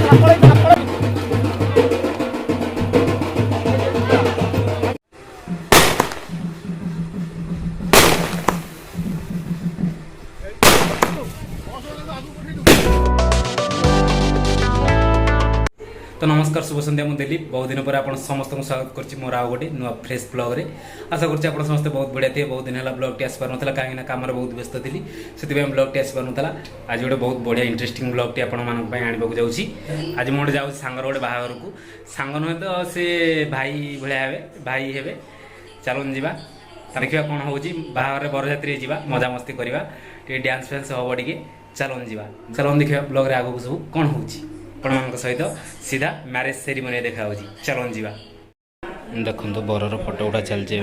तो नमस्कार शुभ संध्या मुझे दिलीप बहुत दिन पर आप समस्त को स्वागत कर मोर आउ गोटे नुआ फ्रेश ब्लॉग रे आशा करते आप समस्त बहुत बढ़िया थे। बहुत दिन है ब्लॉग टी आसपार ना कहीं कम बहुत व्यस्त थी से ब्लॉग टी आसपार ना आज गोटे बहुत बढ़िया इंटरेस्टिंग ब्लॉग टी आपको आने जाऊँगी। आज मुझे जाऊँ सांगर गोटे बाहर को सांग नुहे तो सी भाई भाया हे भाई हे चलन जा देखा कौन हो बाहर बरजात्री जा मजा मस्ती करवा डांस फैंस हम टे चलन जा चलन देखा ब्लॉग आगे सब कौन हो सहित सीधा मैरेज सेरिमनी देखा चलन जा देखो बरर फोटो गुड़ा चलचे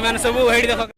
मान सब देख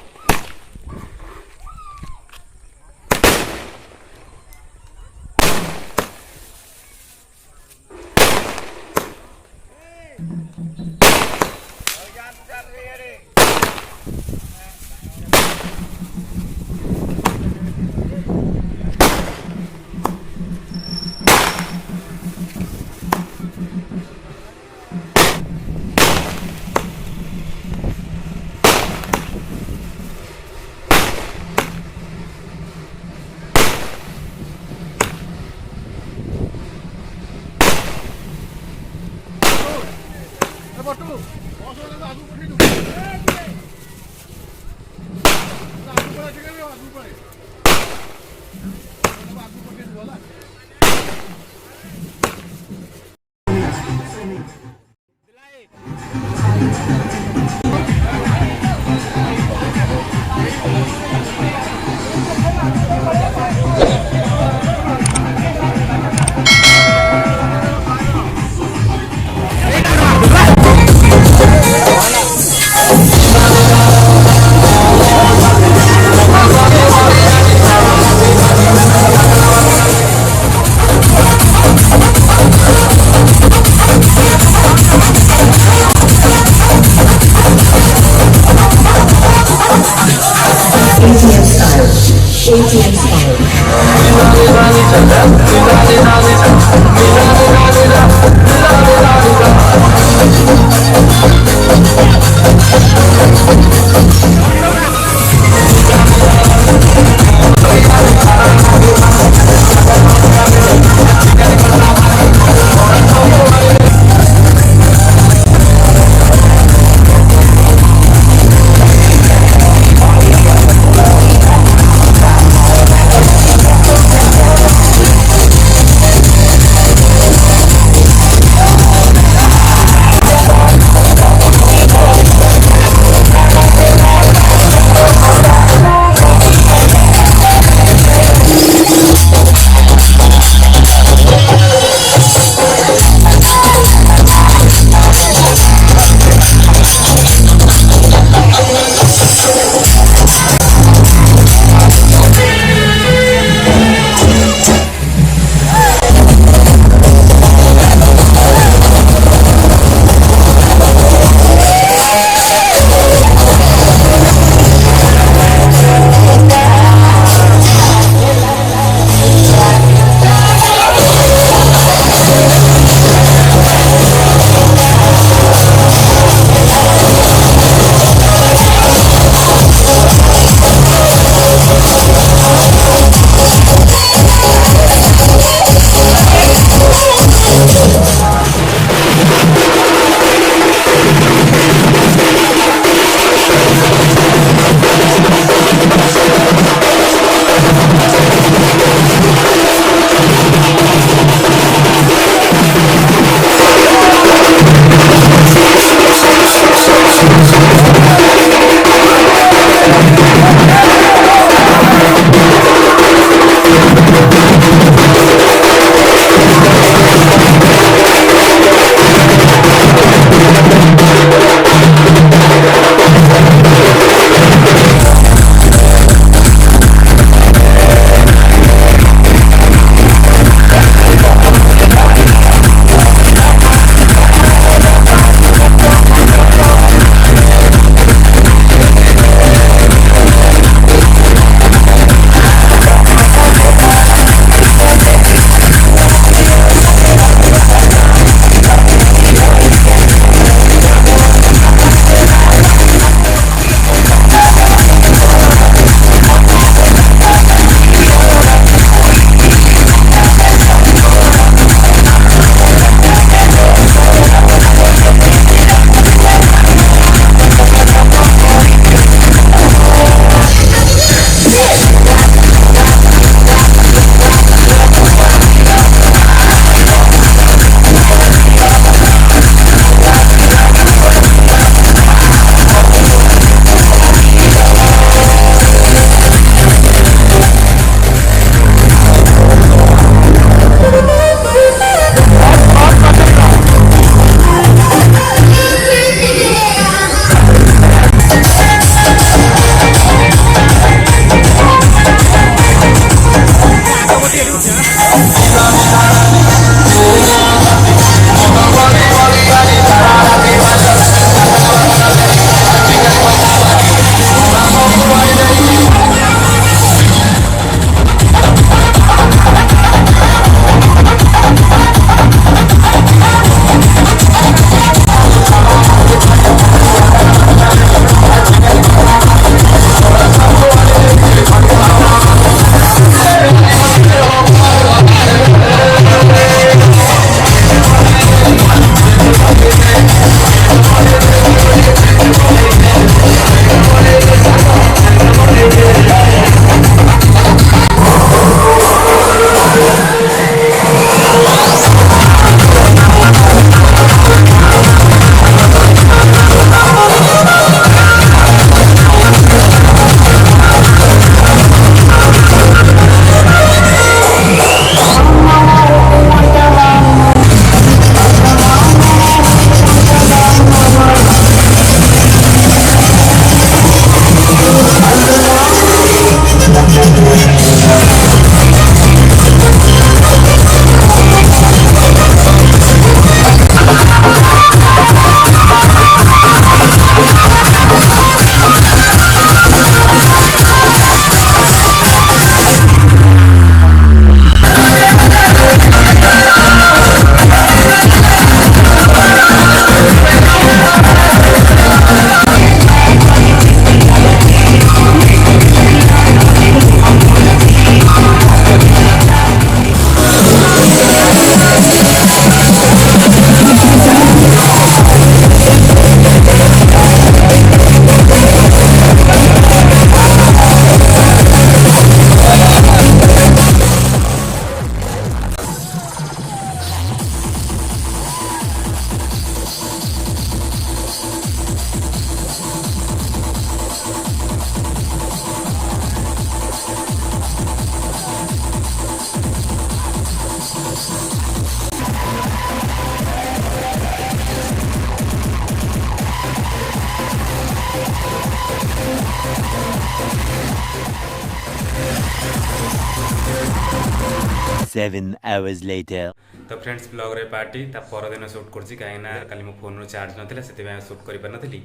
7 hours later. तो फ्रेंड्स ब्लॉग रे पार्टी ता परदिन सुट करछि काहे ना काली मो फोन रो चार्ज नथिला सेति में सुट करि पर नथिली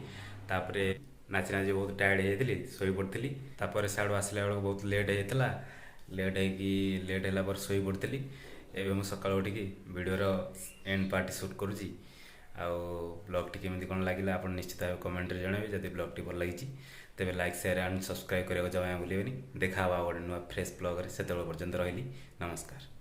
तापरे नाची नाची बहुत टायर्ड हे जैतिली सोई पड़तिली तापरे साडू आसला बेल बहुत लेट हे जैतला लेट है कि लेट हैला पर सोई पड़तिली एबे मु सकाळ उठिकी वीडियो रो एंड पार्टी सुट करूछि आ ब्लॉग टी केमिति कोन लागिला आपण निश्चित भाव कमेंट रे जणाबे जदि ब्लॉग टी भल लागिछि तेबे लाइक शेयर एंड सब्सक्राइब करियो जमा भूलिबेनी देखा हवा गोटे नुआ फ्रेश ब्लॉग रे सेतेबेल पर्यंत रहिली नमस्कार।